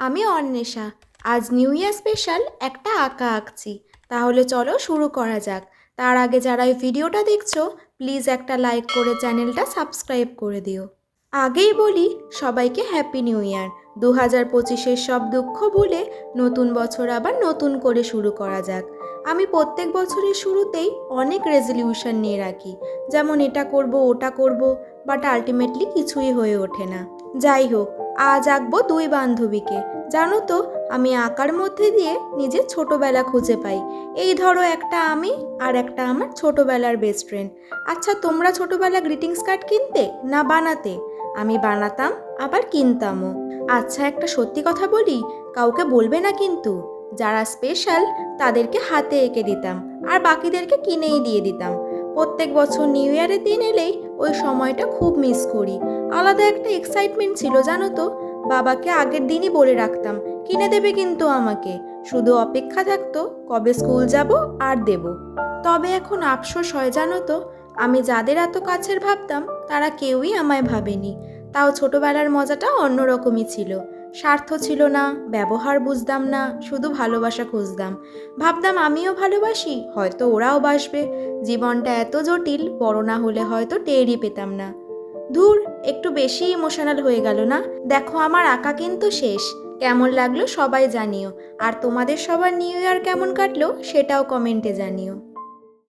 আমি অন্বেষা। আজ new year special একটা আঁকা আঁকছি। তাহলে চলো শুরু করা যাক। তার আগে যারা এই ভিডিওটা দেখছো প্লিজ একটা লাইক করে চ্যানেলটা সাবস্ক্রাইব করে দিও। আগেই বলি সবাইকে হ্যাপি নিউ ইয়ার। 2025-এর সব দুঃখ ভুলে নতুন বছর আবার নতুন করে শুরু করা যাক। আমি প্রত্যেক বছরের শুরুতেই অনেক রেজলিউশন নিয়ে রাখি, যেমন এটা করব ওটা করব, বাট আলটিমেটলি কিছুই হয়ে ওঠে না। যাই হোক, আজ আঁকবো দুই বান্ধবীকে। জানো তো, আমি আঁকার মধ্যে দিয়ে নিজের ছোটবেলা খুঁজে পাই। এই ধরো, একটা আমি আর একটা আমার ছোটবেলার বেস্ট ফ্রেন্ড। আচ্ছা, তোমরা ছোটবেলা গ্রিটিংস কার্ড কিনতে না বানাতে? আমি বানাতাম, আবার কিনতামও। আচ্ছা, একটা সত্যি কথা বলি, কাউকে বলবে না কিন্তু। যারা স্পেশাল তাদেরকে হাতে এঁকে দিতাম, আর বাকিদেরকে কিনেই দিয়ে দিতাম। প্রত্যেক বছর নিউ ইয়ারের দিন এলেই ওই সময়টা খুব মিস করি। আলাদা একটা এক্সাইটমেন্ট ছিল জানো তো। বাবাকে আগের দিনই বলে রাখতাম কিনে দেবে কিন্তু আমাকে। শুধু অপেক্ষা থাকতো কবে স্কুল যাব আর দেব। তবে এখন আফসোস হয় জানো তো, আমি যাদের এত কাছের ভাবতাম তারা কেউই আমায় ভাবেনি। তাও ছোটবেলার মজাটা অন্যরকমই ছিল। স্বার্থ ছিল না, ব্যবহার বুঝতাম না, শুধু ভালোবাসা খুঁজতাম। ভাবতাম আমিও ভালোবাসি, হয়তো ওরাও বাসবে। জীবনটা এত জটিল, বড় না হলে হয়তো টেরই পেতাম না। ধুর, একটু বেশি ইমোশনাল হয়ে গেল না? দেখো, আমার আঁকা কিন্তু শেষ। কেমন লাগলো সবাই জানিও। আর তোমাদের সবার নিউ ইয়ার কেমন কাটলো সেটাও কমেন্টে জানিও।